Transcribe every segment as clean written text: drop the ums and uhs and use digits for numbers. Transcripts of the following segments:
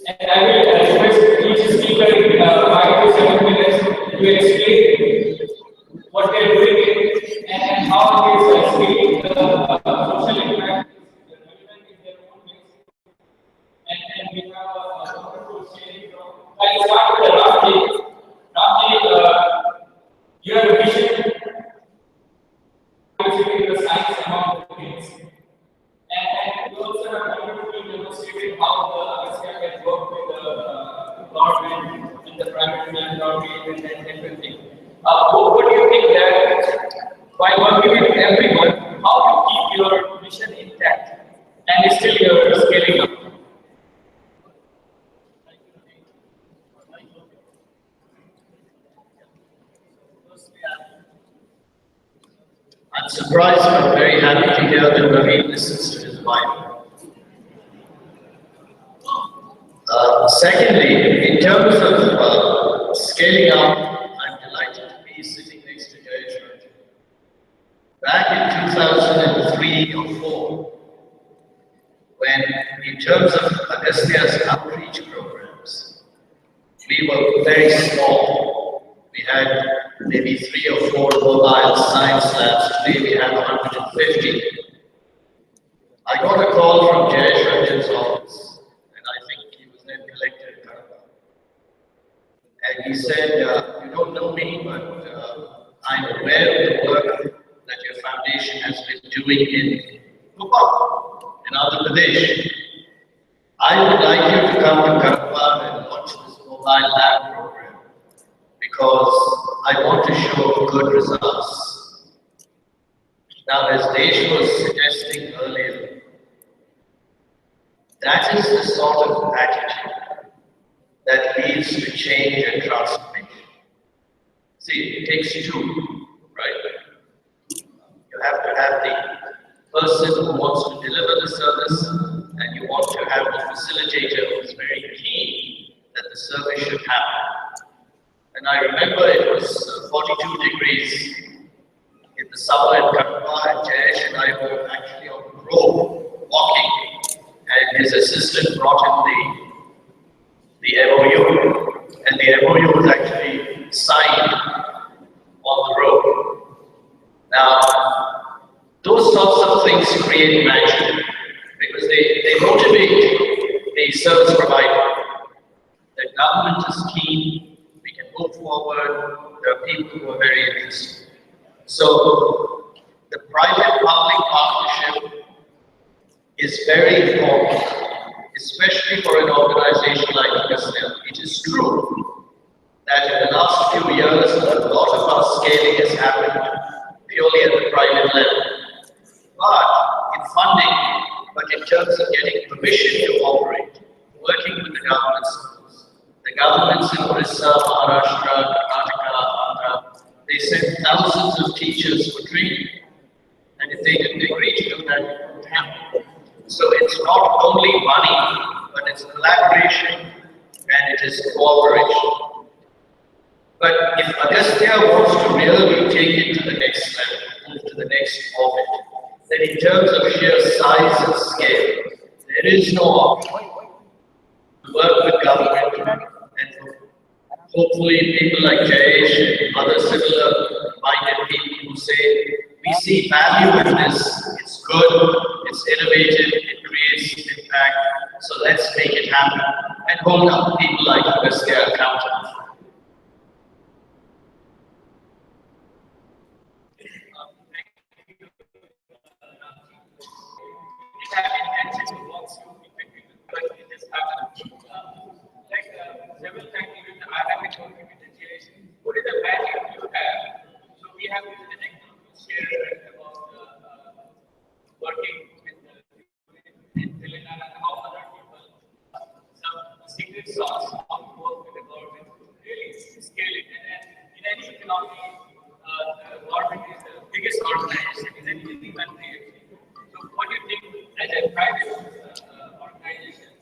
And I will request each speaker in 5 to 7 minutes to explain what they are doing and how it is scaling the social impact is relevant in their own ways. And we have a wonderful sharing from. I'll start with the Ramji. Ramji, you have a vision in the science among the kids. And we also have beautifully demonstrated how the Agastya can work with the government and the private philanthropy and everything. What do you think that by working with everyone, how you keep your mission intact and still you're scaling up? I'm surprised, but very happy to hear that Ravi listens to his wife. Secondly, in terms of scaling up, I'm delighted to be sitting next to Jayesh. Back in 2003 or 4, when in terms of Agastya's outreach programs, we were very small. We had maybe 3 or 4 mobile science labs. Today we have 150. I got a call from Jayesh Ranjan's office, and I think he was then collector in Karnataka. And he said, you don't know me, but I'm aware of the work that your foundation has been doing in Bhopal, in Andhra Pradesh. I would like you to come to Karnataka and launch this mobile lab program, because I want to show good results. Now, as Desh was suggesting earlier, that is the sort of attitude that leads to change and transformation. See, it takes 2, right? You have to have the person who wants to deliver the service, and you want to have the facilitator who is very keen that the service should happen. And I remember it was 42 degrees in the summer in Karnataka, and Jayesh and I were actually on the road walking, and his assistant brought him the MOU, and the MOU was actually signed on the road. Now, those sorts of things create magic, because they motivate the service provider. The government is keen, we can move forward, there are people who are very interested. So, the private-public partnership is very important, especially for an organization like Agastya. It is true that in the last few years, a lot of our scaling has happened purely at the private level. But in funding, but in terms of getting permission to operate, working with the governments in Orissa, Maharashtra, Karnataka, Andhra, they sent thousands of teachers for training. And if they didn't agree to do that, it wouldn't happen. So it's not only money, but it's collaboration and it is cooperation. But if Agastya wants to really take it to the next level, move to the next orbit, then in terms of sheer size and scale, there is no option to work with government and hopefully people like Jayesh and other similar-minded people who say, we see value in this, it's good, it's innovative, it creates impact, so let's make it happen, and hold up people like Agastya accountable. Several times even I have been working with the JS. What is the value you have? So we have this anecdote to share about working with in Telangana and how other people, some secret sauce how to work with the government, really scale it. And in any economy, the government is the biggest organization in any country. So what do you think as a private organization,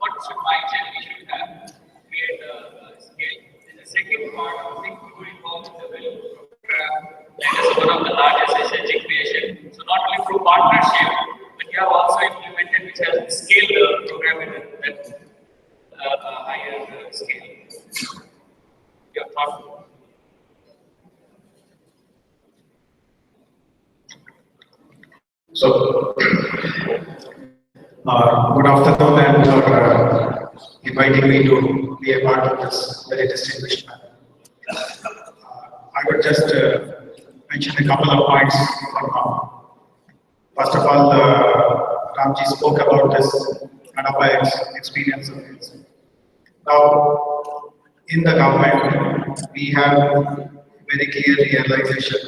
what should my we should have to create a scale? And the second part, I think we will involve the value program. That is one of the largest SHG creation. So not only through partnership, but you have also implemented which has scaled the program in that a higher scale. Your thought? So, good afternoon and for inviting me to be a part of this very distinguished panel. I would just mention a couple of points for now. First of all, Ramji spoke about this Kanapa experience of his. Now, in the government, we have very clear realization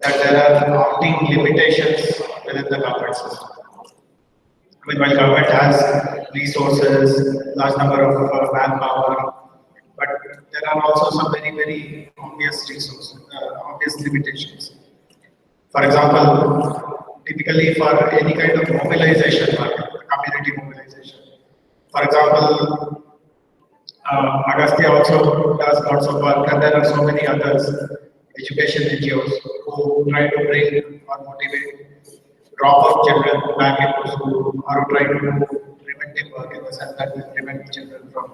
that there are mounting limitations within the government system. I mean, while government has resources, large number of manpower, but there are also some very, very obvious resources, obvious limitations. For example, typically for any kind of mobilization, community mobilization. For example, Agastya also does lots of work, and there are so many others, education NGOs, who try to bring or motivate drop-out children back into school, or try to do preventive work in the sense that we prevent children from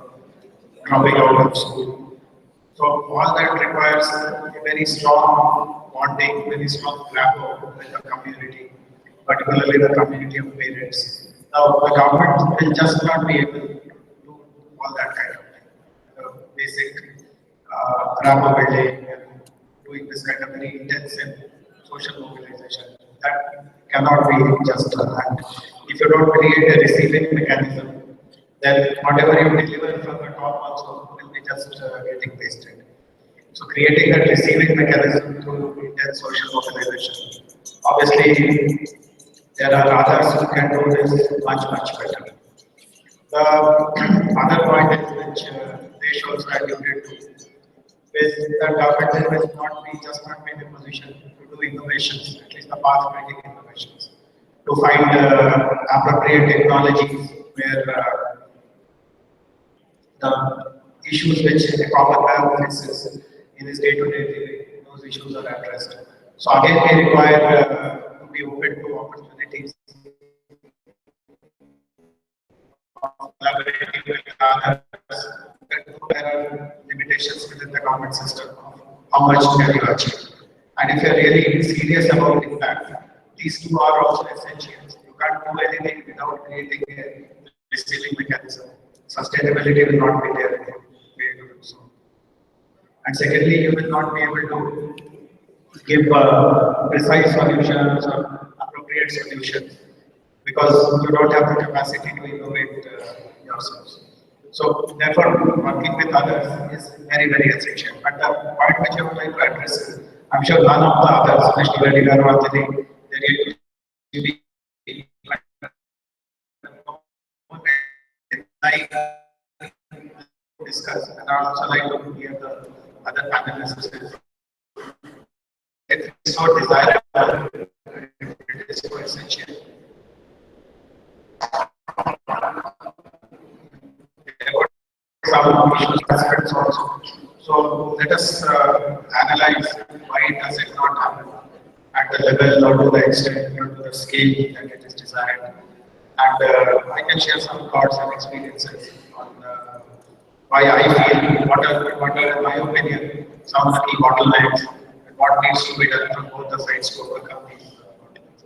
dropping out of school. So all that requires a very strong bonding, very strong rapport with the community, particularly the community of parents. Now the government will just not be able to do all that kind of thing. Basic rapport building and doing this kind of very intensive social mobilization. That cannot be just done. And if you don't create a receiving mechanism, then whatever you deliver from the top also will be just getting wasted. So creating that receiving mechanism through intense social mobilization. Obviously, there are others who can do this much, much better. The other point is which Desh also alluded to is that government will not be just not be in a position to do innovations, at least the path-breaking innovations, to find appropriate technologies where the issues which a common man faces in his day-to-day living, those issues are addressed. So again, we require to be open to opportunities, collaborating with others. There are limitations within the government system of how much can you achieve. And if you're really serious about impact, these two are also essentials. You can't do anything without creating a receiving mechanism. Sustainability will not be there in the way to do so. And secondly, you will not be able to give precise solutions or appropriate solutions because you don't have the capacity to innovate yourselves. So therefore, working with others is very, very essential. But the point which I would like to address is, I'm sure none of the others, especially Reddy Garwatini, they're yet to be like discuss, and I also like to hear the other panelists. It is so desirable, it is so essential. Some issues aspects also. So let us analyze why does it not happen at the level or to the extent or to the scale that it is desired. And I can share some thoughts and experiences on why I feel what are in my opinion some of the key bottlenecks and what needs to be done from both the sides to overcome these bottlenecks.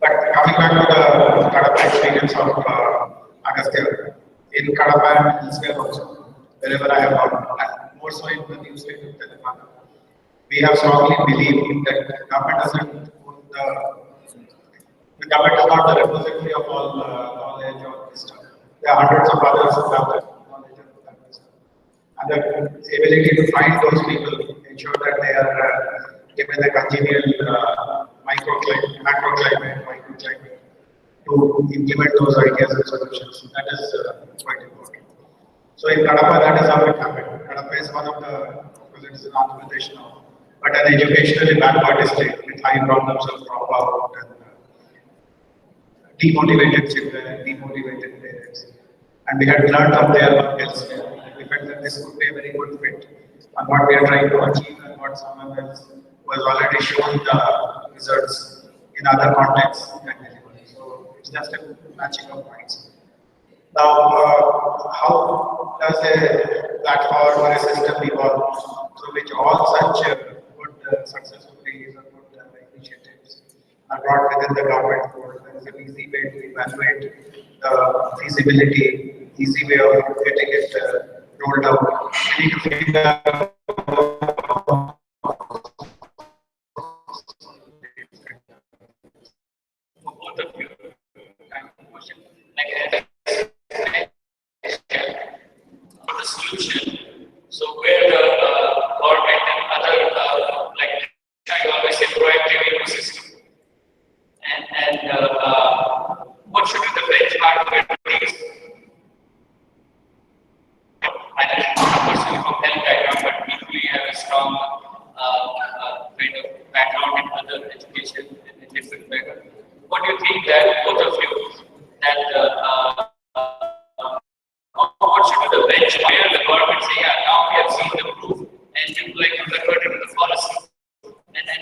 But coming back to the Kadapa experience of Agastya, in Kadapa and elsewhere also, wherever I have gone, and more so in the new state of Telangana, we have strongly believed that the government doesn't put the government is not the repository of all knowledge or wisdom. There are hundreds of others who have that knowledge and that wisdom. And the ability to find those people, ensure that they are given a congenial microclimate, microclimate to implement those ideas and solutions. That is quite important. So in Kadapa, that is how it happened. Kadapa is one of the, because it is an Andhra Pradesh now, but an educationally backward district with high problems of dropout and demotivated children, demotivated parents. And we had learned of their work elsewhere. We felt that this would be a very good fit on what we are trying to achieve and what someone else who has already shown the results in other contexts can deliver. So it's just a matching of points. Now, how does a platform or a system evolve through which all such good success stories or good initiatives are brought within the government fold. There is an easy way to evaluate the feasibility, easy way of getting it rolled out. We need to figure out both of you kind of question. Like for the solution. So where the government and other like I always say proactive ecosystem and what should be the benchmark for these? I am personally from health background, but equally have a strong kind of background in other education and in different background. What do you think that both of you that what should be the benchmark where the government say, yeah, now we have seen the proof and you like to convert it to the policy and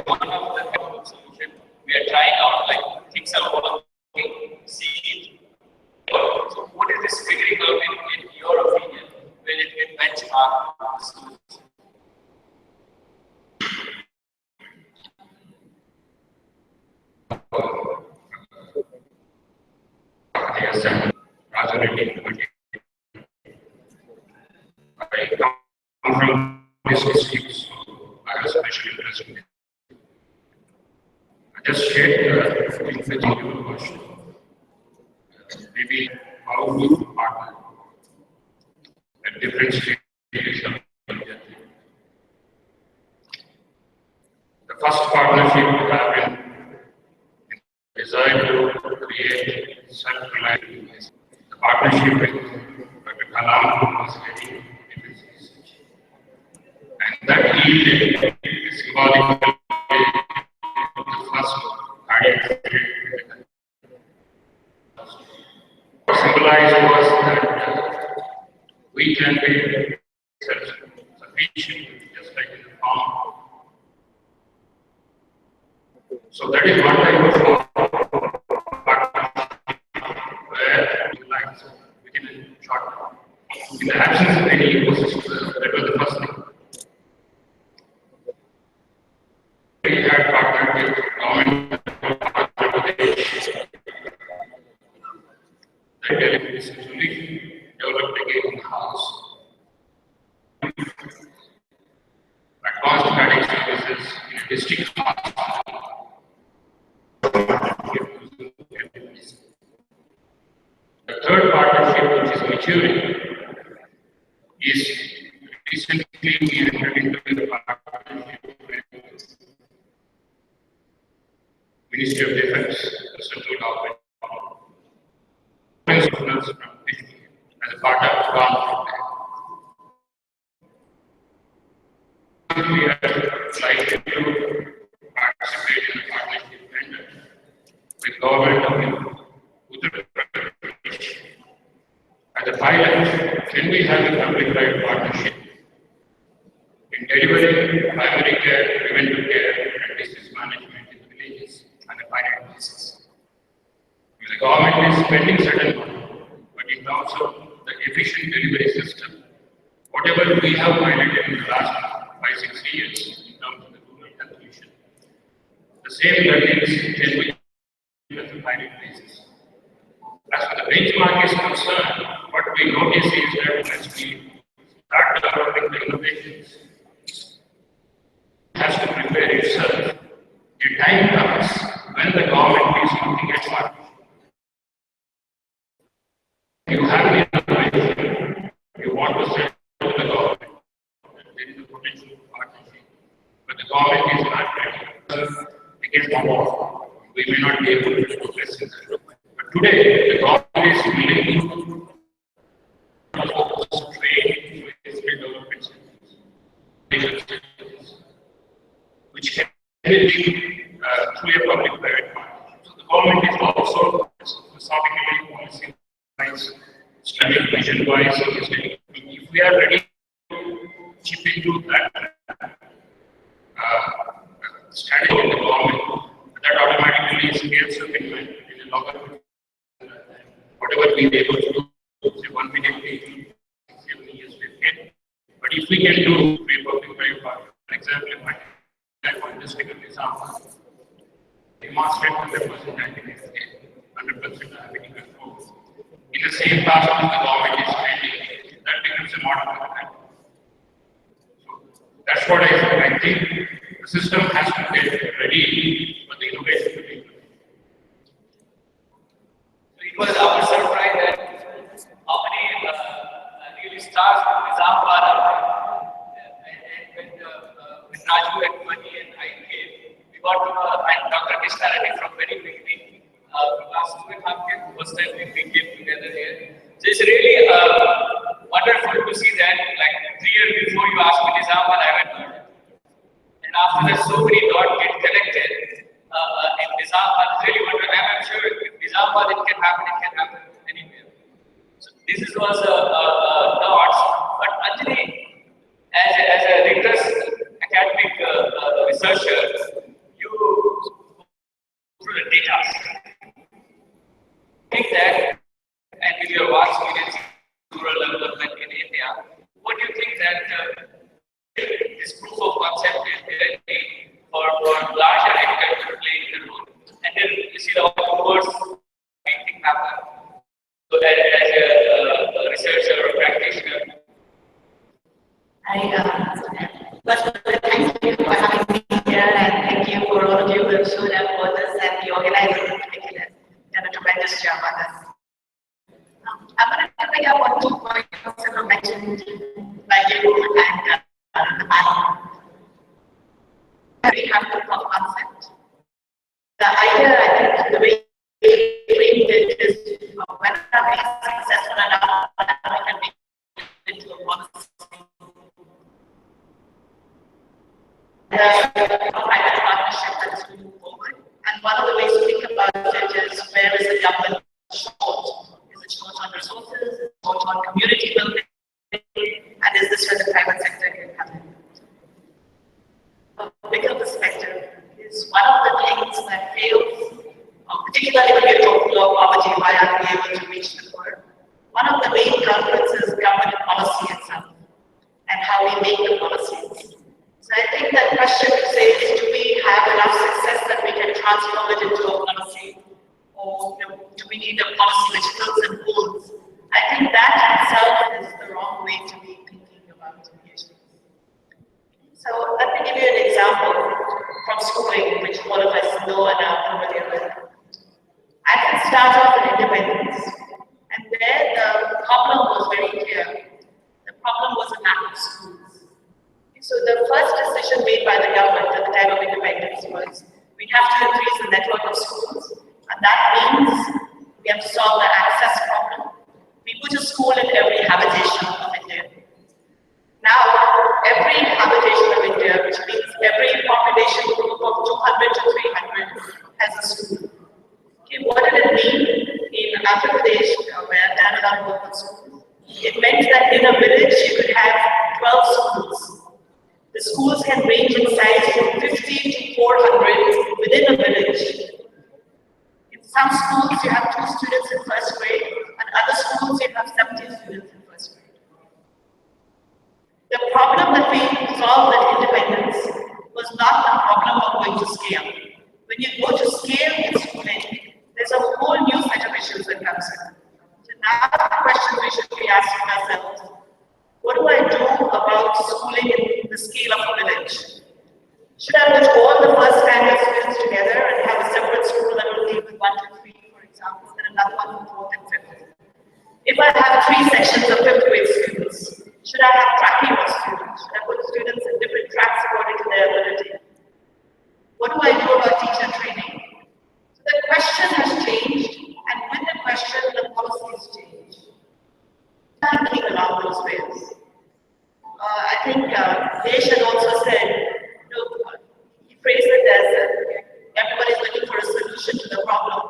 one of the solution we are trying out like things are working, see it. So what is this figuring out in your opinion when it can benchmark the solution? Yes, Rajareddy. I come from this district, so I have special interest in it. I just shared with your question. Maybe how we partner at different stages of India. The first partnership we have been designed to create self-reliant. The partnership with Dr. Kalam was very research. And that yielded a symbolic the first cardiac what symbolized was that we can be self-sufficient just like in the farm. So that is one type of where within a short time. In the absence of any ecosystem, that was the first thing. We had partnered with government that delivered this solution, developed again in the house. Advanced cardiac services in a district the third partnership, which is maturing, is recently we entered into the partnership with Ministry of Defense, the central government, as a part of the we are likely to participate in the partnership tender with government of Uttar Pradesh. As a pilot, can we have a public-private partnership in delivering primary care, preventive care, and disease management in the villages on a pilot basis? The government is spending certain money, but in terms of the efficient delivery system, whatever we have piloted in the last 5-6 years in terms of the rural health mission, the same learnings can be as a pilot basis. As for the benchmark is concerned, what we notice is that as we start developing the innovations, it has to prepare itself. A time comes when the government is looking at partnership. You have the innovation, you want to sell to the government, there is a potential partnership, but the government is not ready. Against more, we may not be able to progress in that. But today, the government is willing to focus trade with skill development centers, which can be through a public-private partnership. So the government is also philosophically, policy-wise, strategic vision-wise, if we are ready to chip into that strategy of the government, that automatically scales up in a longer whatever we were able to do, say 1 million people, 7 years we get. But if we can do, we're working very hard. For example, if I want to take an example, demonstrate 100% accuracy, 100% gravity control. In the same classroom the government is training, that becomes a model of that. So that's what I think the system has to get ready for the innovation to be. So it was our surprise that how many really stars from Nizamabad are there. And when Raju and Mani and I came, we got to know, and Dr. Krishna Reddy from very beginning, from last 2.5 years, first time we came together here. So it's really wonderful to see that, like 3 years before you asked me Nizamabad, I haven't heard it. And after that, so many dots get connected in Nizamabad. It's really wonderful. I'm sure if Nizamabad it can happen anywhere. So this was dots, but Anjali, as a rigorous academic researcher, you go through the data. Think that, and with your vast experience in rural development in India, what do you think that this proof of concept is there for larger actors to play the role? And then you see the words thing happen. So as a researcher or practitioner. First of all, thank you for having me here, and thank you for all of you who have showed up for this, and the organizers in particular done a tremendous job on this. I'm going to pick up on 2 points that were mentioned by you and the panel. We have the proof of concept. The idea, I think, the way we framed it is when we are successful enough, we can make it into a policy. Private partnership that's moving forward. And one of the ways to think about it is where is the government short? Is it short on resources? Is it short on community building? And is this where the private sector can come in? A bigger perspective is one of the things that fails, particularly when you're talking about poverty, why aren't we able to reach the poor? One of the main culprits is government policy itself and how we make the policies. So I think that question to say is, do we have enough success that we can transform it into a policy, or do we need a policy which fills in holes? I think that itself is the wrong way to be thinking about education. So let me give you an example from schooling, which all of us know and are familiar with. I can start off with independence, and there the problem was very clear. The problem was a lack of schools. So the first decision made by the government at the time of independence was, we have to increase the network of schools, and that means we have to solve the access problem. We put a school in every habitation of India. Now, every habitation of India, which means every population group of 200 to 300 has a school. Okay, what did it mean in Andhra Pradesh, where I've done a lot of work on schools? It meant that in a village you could have 12 schools. The schools can range in size from 50 to 400 within a village. In some schools, you have 2 students in first grade, and other schools, you have 70 students in first grade. The problem that we solved at independence was not the problem of going to scale. When you go to scale in schooling, there's a whole new set of issues that comes in. So now the question we should be asking ourselves, what do I do about schooling in the scale of a village? Should I put all the first standard students together and have a separate school that will deal with 1 to 3, for example, and another one for 4th and 5th? If I have 3 sections of 5th grade students, should I have tracking of students? Should I put students in different tracks according to their ability? What do I do about teacher training? So the question has changed, and with the question, the policies change. Thinking along those ways. I think Desh had also said, he phrased it as everybody's looking for a solution to the problem.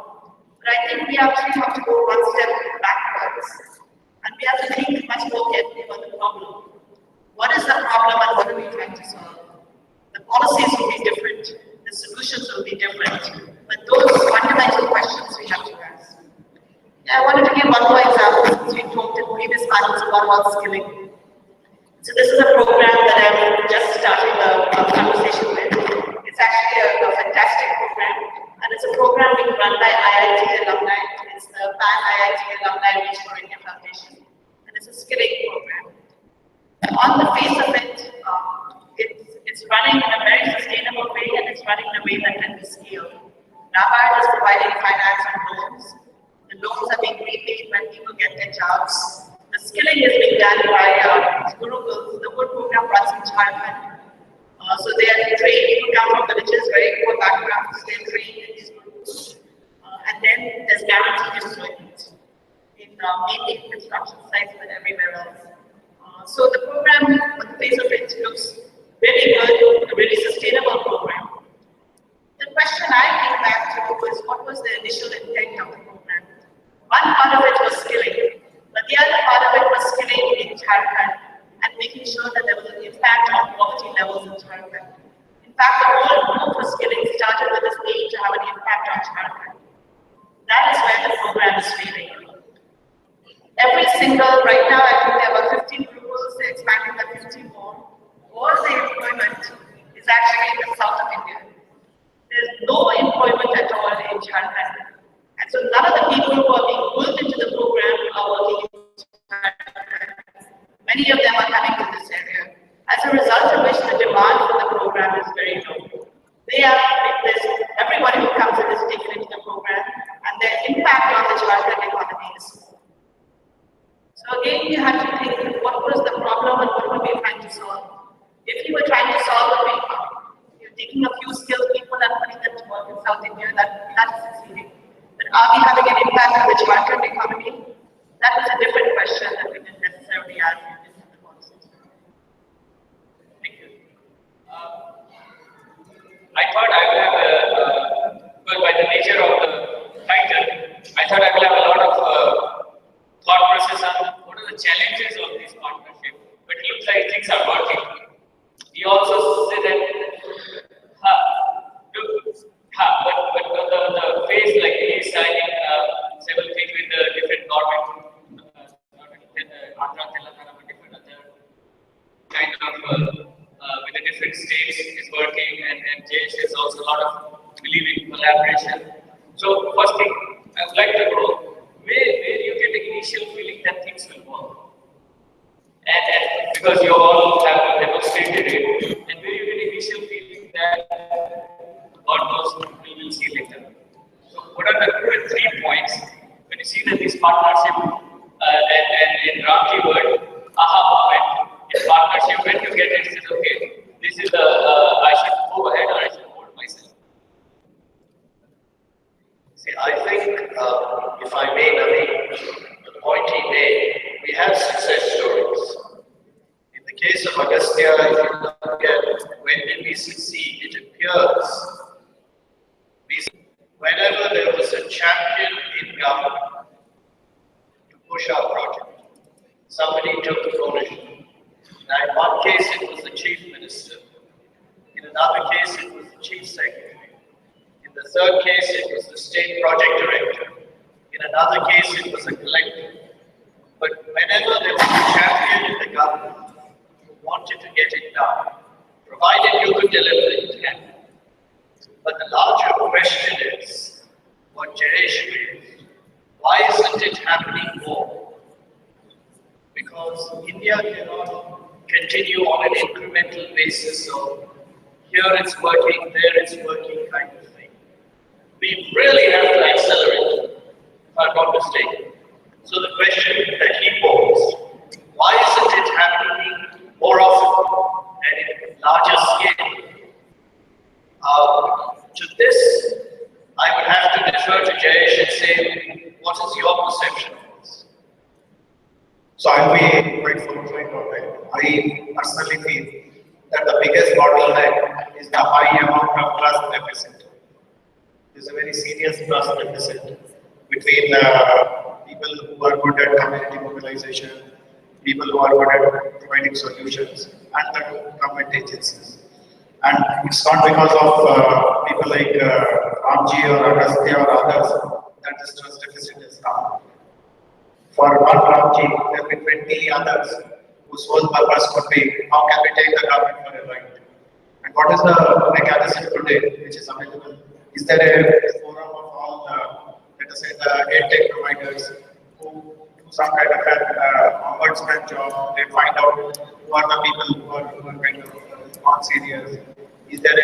But I think we actually have to go one step backwards, and we have to think much more carefully about the problem. What is the problem and what are we trying to solve? The policies will be different, the solutions will be different, but those fundamental questions we have to ask. I wanted to give one more example since we talked in previous panels about skilling. So this is a program that I'm just starting a conversation with. It's actually a fantastic program, and it's a program being run by IIT alumni. It's the PAN IIT Alumni Reach for India Foundation, and it's a skilling program. On the face of it, it's running in a very sustainable way, and it's running in a way that can be scaled. NABARD is providing finance and loans. The loans are being repaid when people get their jobs. The skilling is being done by Gurukuls. The whole program runs in Jharkhand. So they are trained, people come from villages, very poor backgrounds, they're trained in these groups. And then there's guaranteed employment in mainly construction sites, but everywhere else. So the program, on the face of it, looks really good, a really sustainable program. The question I came back to was, what was the initial intent of the program? One part of it was skilling, but the other part of it was skilling in Jharkhand and making sure that there was an impact on poverty levels in Jharkhand. In fact, the whole move for skilling started with this aim to have an impact on Jharkhand. That is where the program is failing. Every single, right now, I think there are about 15 pupils, they're expanding by 50 more. All the employment is actually in the south of India. There's no employment at all in Jharkhand. And so none of the people who are being pulled into the program are working in Jharkhand. Many of them are coming to this area. As a result of which the demand for the program is very low. Everybody who comes in is taken into the program, and their impact on the Jharkhand economy is small. So again, you have to think, what was the problem and what were we trying to solve? If you were trying to solve a big problem, you're taking a few skilled people and putting them to work in South India, that is succeeding. But are we having an impact on the Jharkhand economy? That was a different question that we didn't necessarily ask in the conversation. Thank you. I thought I will have well, by the nature of the title, I thought I will have a lot of thought process on what are the challenges of this partnership. But it looks like things are working. We also say that, but the phase like he is signing several things with the different government, Andhra, Telangana, but different other kind of with the different states is working, and JS is also a lot of believing collaboration. So first thing I would like to know, where you get the initial feeling that things will work, and because you all have demonstrated it, and where you get the initial feeling that all those we will see later. So what are the 2 and 3 points when you see that this partnership and in Ramji word, aha moment in partnership, when you get it, says okay, this is I should go ahead or I should hold myself. See, I think, if I may, Naveen, the point he made, we have success stories. In the case of Agastya, if you look at when did we succeed, it appears whenever there was a champion in government to push our project, somebody took ownership. Now, in one case, it was the chief minister. In another case, it was the chief secretary. In the third case, it was the state project director. In another case, it was a collector. But whenever there was a champion in the government who wanted to get it done, provided you could deliver it, yeah. But the larger question is, what Jayesh raised, why isn't it happening more? Because India cannot continue on an incremental basis of here it's working, there it's working kind of thing. We really have to accelerate, if I'm not mistaken. So the question that he posed, why isn't it happening more often and in larger scale? To this, I would have to defer to Jayesh and say, what is your perception of this? So I'll be quite forthright on it. I personally feel that the biggest bottleneck is the high amount of trust deficit. There's a very serious trust deficit between people who are good at community mobilization, people who are good at providing solutions, and the government agencies. And it's not because of people like Ramji or Agastya or others that this trust deficit has come. For one Ramji, there will be 20 others whose sole purpose could be how can we take the government for a ride? And what is the mechanism today which is available? Is there a forum of all the, let us say, the edtech providers who do some kind of an ombudsman job? They find out who are the people who are kind of non-serious. Is there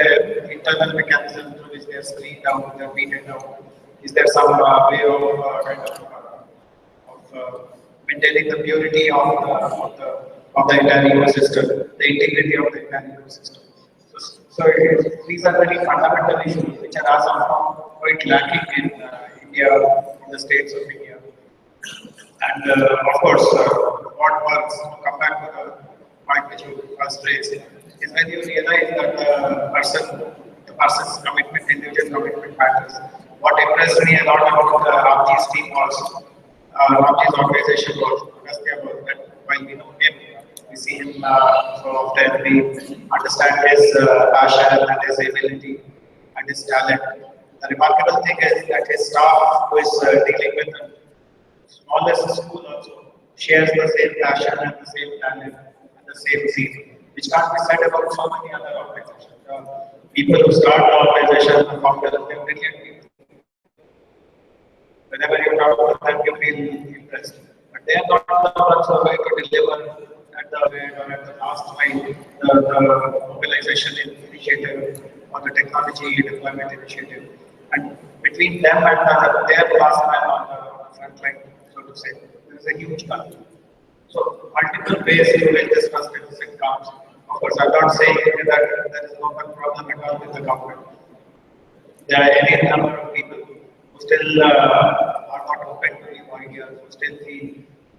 an internal mechanism through which they are screened out, they are weeded out? Is there some way of kind of maintaining the purity of the entire ecosystem, the integrity of the entire ecosystem? These are very fundamental issues which are somehow quite lacking in India, in the states of India. And of course, what works, to come back to the point which you first raised, is when you realize that the person's commitment, individual commitment matters. What impressed me a lot about Ramji's team was, Ramji's organization was, Agastya was that while we know him, we see him so often, we understand his passion and his ability and his talent. The remarkable thing is that his staff who is dealing with the smallest school also shares the same passion and the same talent and the same zeal, which can't be said about so many other organizations. People who start the organization, the founders, they're brilliant people. Whenever you talk to them, you feel impressed. But they are not the ones who are going to deliver at the end or at the last mile the mobilization initiative or the technology deployment initiative. And between them and their last man on the front line, so to say, there is a huge gap. So multiple ways to make this specific comes. Of course, I'm not saying that there is no problem at all with the government. There are any number of people who still are not open to new ideas, who still feel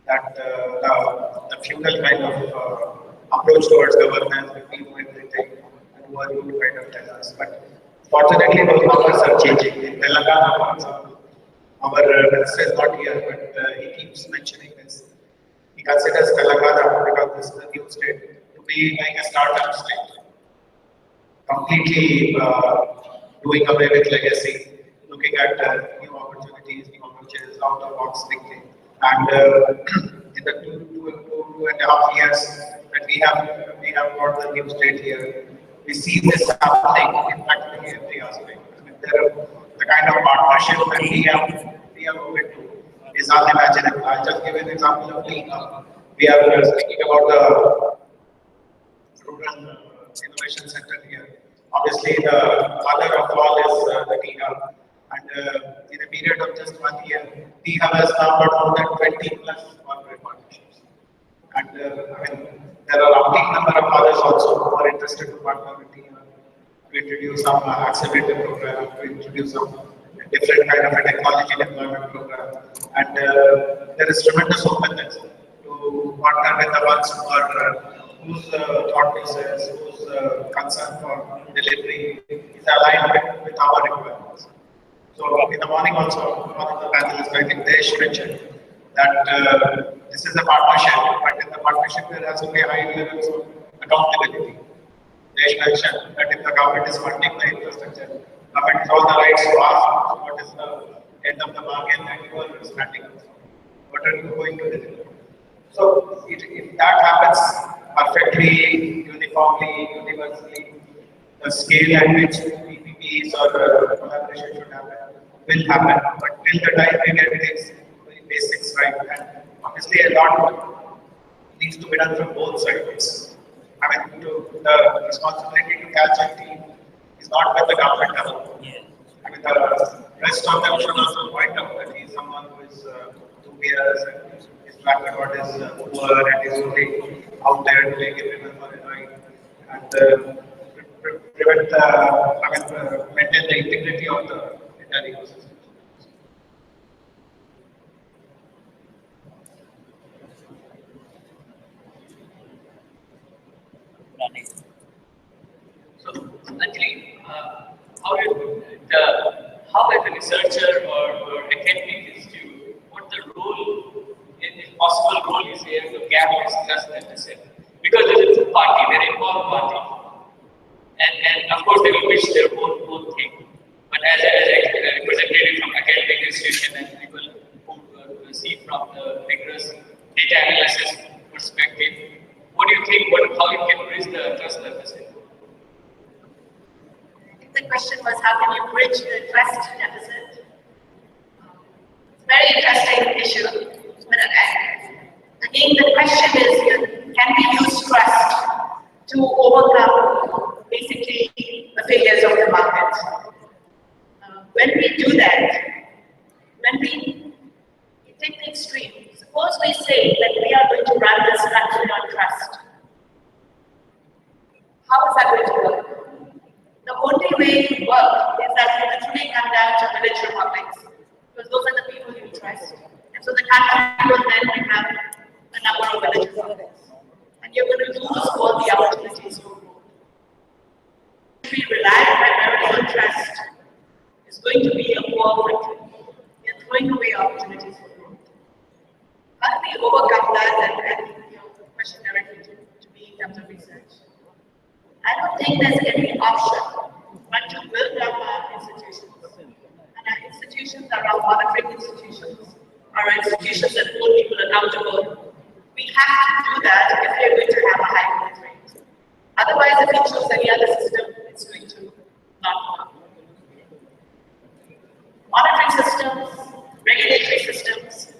that the feudal kind of approach towards governance, we do everything, and who are you to kind of tell us. But fortunately, those numbers are changing. In Telangana, for example, our minister is not here, but he keeps mentioning this. He considers Telangana, because this is a new state, to be like a startup state, completely doing away with legacy, looking at new opportunities, new approaches, out of box thinking. And in the two and a half years that we have got the new state here, we see this happening in practically every aspect. I mean, the kind of partnership that we have moved to is unimaginable. I'll just give an example of Keynote. We are speaking about the Rural Innovation Center here. Obviously, the mother of all is the Keynote. And in a period of just 1 year, we have now got more than 20 plus corporate partnerships. And I mean, there are a big number of others also who are interested to partner with Keynote to introduce some accelerator program, to introduce some different kind of a technology deployment program. And there is tremendous openness to partner with the ones who are whose thought process, whose concern for delivery is aligned with our requirements. So in the morning also, one of the panelists, I think Desh mentioned that this is a partnership, but in the partnership there has to be high levels of accountability. Desh mentioned that if the government is funding the infrastructure, government has all the rights to ask what is the end of the bargain that you are standing up for. What are you going to deliver? So if that happens perfectly, uniformly, universally, the scale at which PPPs or collaboration should happen will happen. But till the time we get these basics right, and obviously a lot needs to be done from both sides. I mean, the responsibility to catch a team is not with the government alone. I mean, the rest of them should also point out that he is someone who is 2 years and his track record is poor and is only out there doing it for a ride. And maintain the integrity of the entire ecosystem. So, actually, how as a researcher or academic institute, what the role, if possible role is here, the gap is just necessary. Because there is a party, very involved party. And of course, they will wish their own thing. But as a representative from academic institution and people who see from the rigorous when we do that, when we take the extreme, suppose we say that we are going to run this country on trust. How is that going to work? The only way it works is that we literally come down to village republics, because those are the people you trust. And so the country will then become a number of village republics. And you're going to lose all the opportunities for growth. If we rely primarily on trust, it's going to be a poor country. You're throwing away opportunities for growth. How do we overcome that and your question directly to me in terms of research? I don't think there's any option but to build up our institutions. And our institutions are our monitoring institutions, our institutions that hold people accountable. We have to do that if we're going to have a high growth rate. Otherwise, if we choose any other system, it's going to not work. Monitoring systems, regulatory systems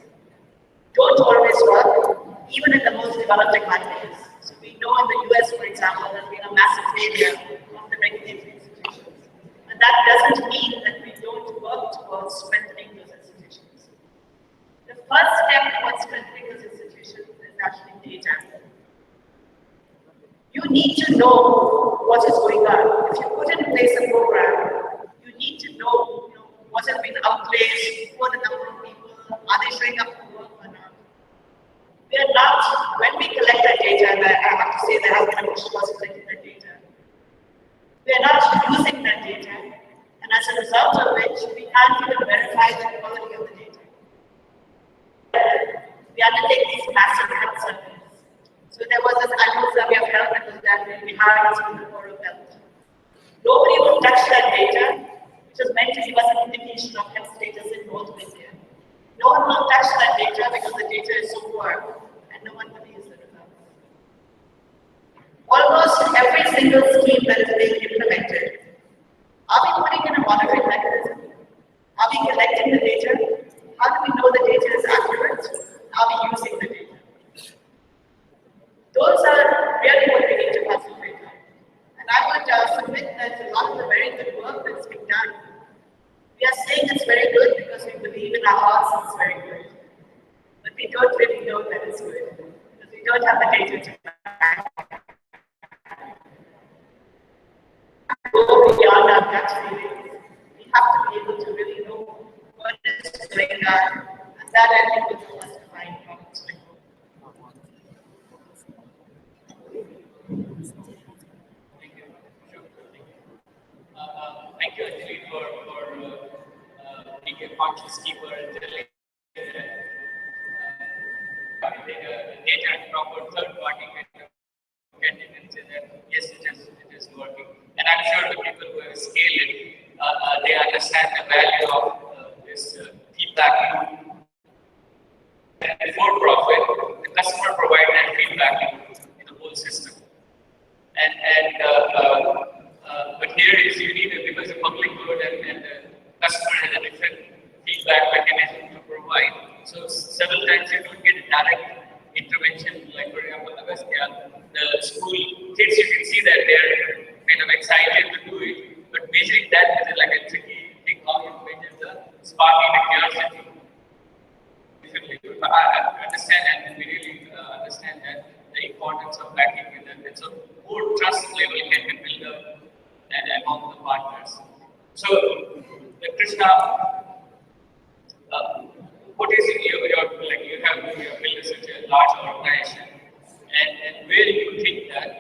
don't always work, even in the most developed economies. So we know in the US, for example, there's been a massive failure of the regulatory institutions. But that doesn't mean that we don't work towards strengthening those institutions. The first step towards strengthening those institutions is actually data. You need to know what is going on. If you put in place a program, you need to know, what has been outlays, what are the number of people, are they showing up for work or not? We are not, when we collect that data, and I have to say there has been a push towards collecting that data, we are not using that data, and as a result of which, we can't even verify the quality of the data. We undertake these massive health surveys. So there was this annual survey of health that was done in Bihar and the Bureau of Health. Nobody would touch that data, which was meant to give us an indication of health status in North India. No one will touch that data because the data is so poor, and no one believes the results. Almost every single scheme that is being implemented, are we putting in a monitoring mechanism? Are we collecting the data? How do we know the data is accurate? Are we using the data? Those are really what we need to concentrate on. And I would submit that a lot of the very good work that's being done, we are saying it's very good because we believe in our hearts it's very good. But we don't really know that it's good because we don't have the data to go beyond our gut feelings. We have to be able to really know what is going on, and that I think will help us to find problems to improve. Thank you, Anjali, for being a conscious keeper and telling data and proper third-party kind of candidates that yes, it is working. And I'm sure the people who have scaled it, they understand the value of this feedback loop. And for profit, the customer provides that feedback loop in the whole system. But here is you need it because the public good and the customer has a different feedback mechanism to provide. So several times you don't get a direct intervention, like for example the West the school kids, you can see that they're kind of excited to do it, but measuring that is like a tricky thing, how you measure the sparking the curiosity. But I understand and we really understand that the importance of backing with them. And so more trust level can be built up among the partners. So, Krishna, what is your like you have built such a large organization, and where do you think that?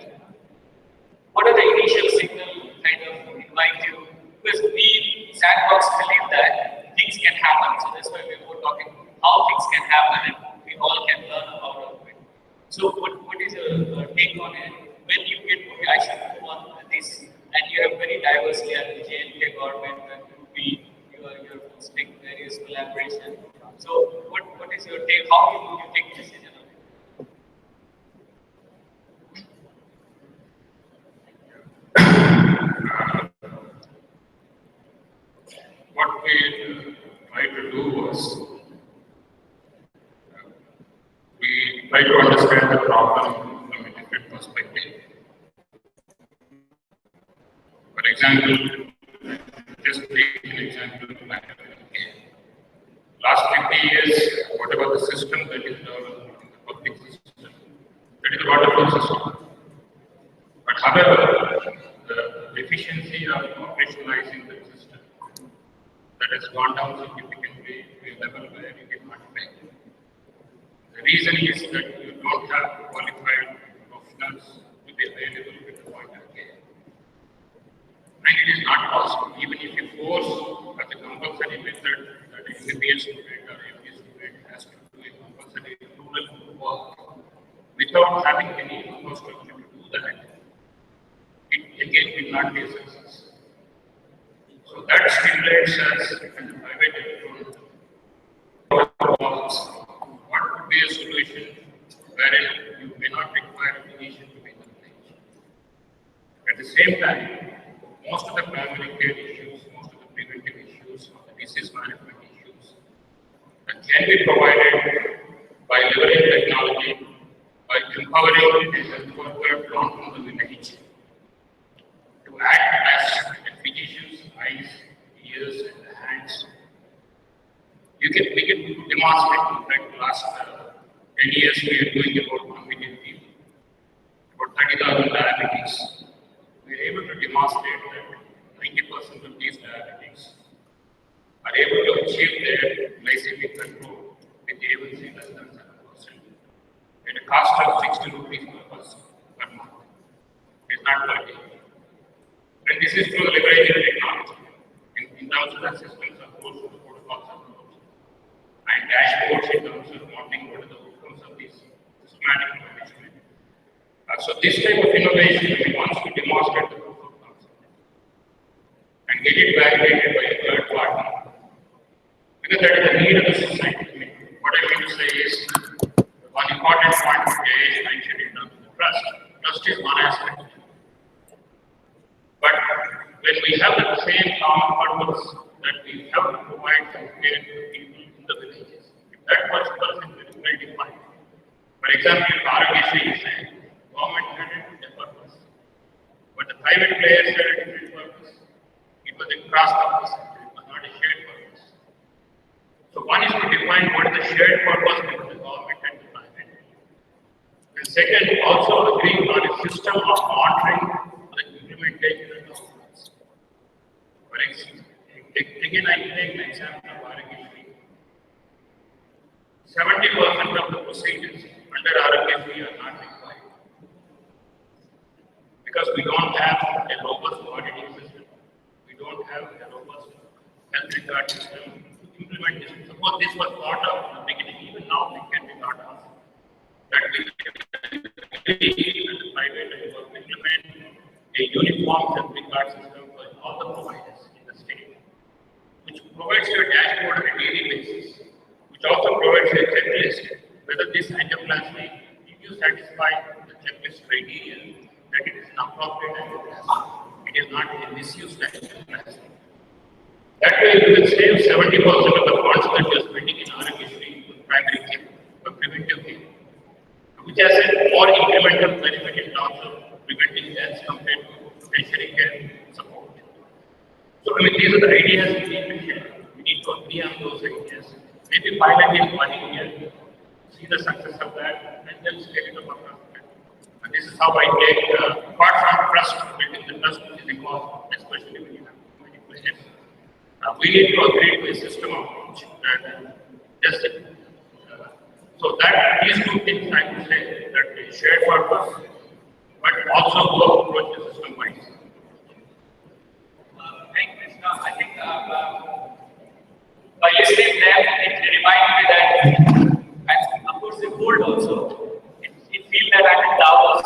What are the initial signals kind of invite you? Because we Sandbox believe that things can happen. So that's why we're more talking how things can happen and we all can learn about it. So what is your take on it? When you get, okay, I should move on this, and you have very diversely at the JNK government and your stick various collaboration. So what is your take? How will you take decision on it? What we tried to do was we try to understand the problem from a different perspective. For example, just take an example is whatever the system that is developed in the public system, that is a wonderful system. But however, the efficiency of operationalizing the system that has gone down significantly to a level where you cannot make. The reason is that you don't have qualified professionals to be available at the point of care. And it is not possible, even if you force as a compulsory method that MBBS student or MBA student has to do a compulsory rural work without having any infrastructure to do that, it again will not be a success. So that stimulates us as a private enterprise. What would be a solution wherein you may not require a physician to be in the village? At the same time, most of the primary care issues, most of the preventive issues, the disease management issues that can be provided by leveraging technology, by empowering the health worker from the village to act as a physician's eyes, ears, and hands. We can demonstrate, like last 10 years we are doing about 1 million people, about 30,000 diabetics. We are able to demonstrate that 90% of these diabetics are able to achieve their glycemic control with A1C less than 7% at a cost of 60 rupees per person per month. It is not per day. And this is through leveraging technology. In terms of the systems approach, the protocols approach, and dashboards in terms of modeling what are the outcomes of this systematic management. So this type of innovation, we want to demonstrate the proof of concept and get it validated by a third party. Because that is the need of the society. I mean, what I mean to say is, one important point today is mentioned in terms of trust. Trust is one aspect. But when we have the same common purpose that we have to provide healthcare to people in the villages, if that purpose is very defined. For example, if RGC is saying, government had a different purpose, but the private players had a different purpose. It was a cross purpose, it was not a shared purpose. So one is to define what is the shared purpose between the government and the private. And second, also agreeing on a system of monitoring the implementation of the outcomes. For example, again I take the example of RGC. 70% of the procedures under RGC are not required. Because we don't have a robust auditing system. We don't have a robust health record system to implement this. Suppose this was thought of in the beginning, even now it can be thought of. That we can agree as a private and implement a uniform health record system for all the providers in the state, which provides you a dashboard on a daily basis, which also provides you a checklist whether this endoplasmy, if you satisfy the checklist criteria, that it is an appropriate endoplasmy. It is not a misused endoplasmy. That way you will save 70% of the funds that you are spending in RGC for primary care, for preventive care, which has a more incremental benefit in terms of preventing deaths compared to tertiary care support. So I mean, these are the ideas we need to share. We need to agree on those ideas. Maybe pilot is 1 year, see the success of that, and then scale it up across that. And this is how I take, apart from trust, building the trust which is involved, especially when you have many players. We need to agree to a system approach that just so that these two things I would say that they share purpose, but also go approach the system wise. Thank you, Krishna. I think by listening them, it reminded me that, and of course, the board also, it feels that I'm in Davos,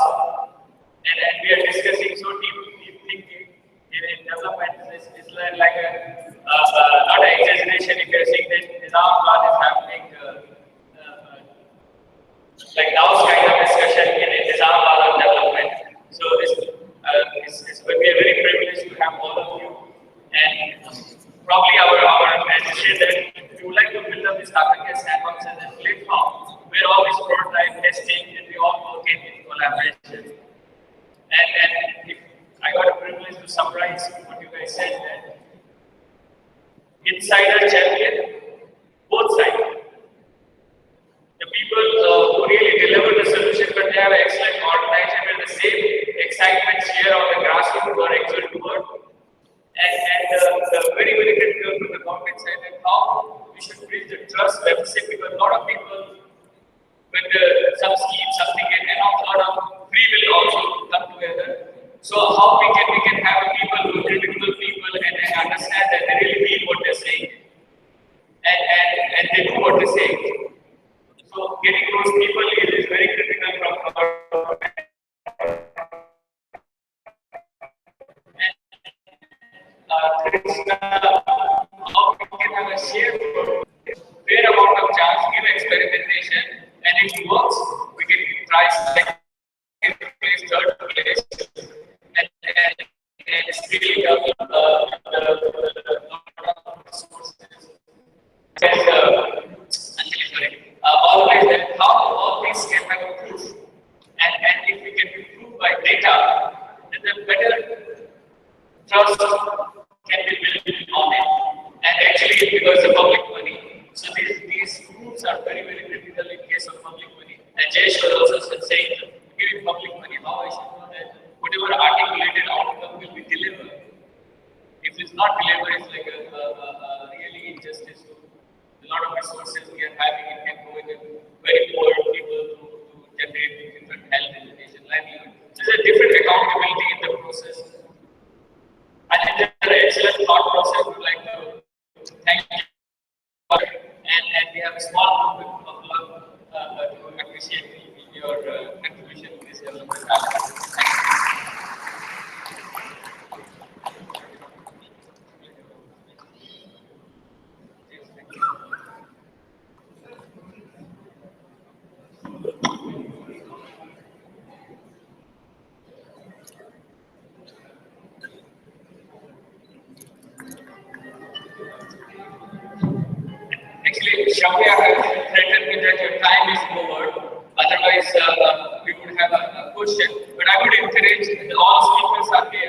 and we are discussing so deep thinking in development. It's like a not an exaggeration if you're saying that Nizam plan is happening, like Davos kind of discussion in Nizam plan development. So it's going to be a very privilege to have all of you. And probably our message is that if you would like to build up this African sandbox as a platform where all this prototype testing and we all work in collaboration. And if I got a privilege to summarize what you guys said, that insider champion, both sides. build the trust deficit because a lot of people, when some scheme, something, and a lot of free will also come together. So how we can have people who are critical people and understand that they really mean what they're saying and they do what they're saying. So getting those people is very critical from our Krishna, how we can have a shared fair amount of chance, give experimentation, and if it works, we can try second place, third place, and still the resources. And Anjali, sorry, always that how all these can have a proof, and if we can prove by data, then the better trust can be built on it. And actually, because of public money, so these rules are very, very critical in case of public money. And Jayesh was also saying, giving public money, how I should know that whatever articulated outcome will be delivered. If it's not delivered, it's like a really injustice. A lot of resources we are having, it can go in a very poor people to generate different health, education, livelihood. So there's a different accountability in the process. I think that's an excellent thought process. We'd like to thank you. And we have a small group of love to appreciate your contribution to this development. Actually, Shravya has threatened me that your time is over. Otherwise, we would have a question. But I would encourage all speakers are here.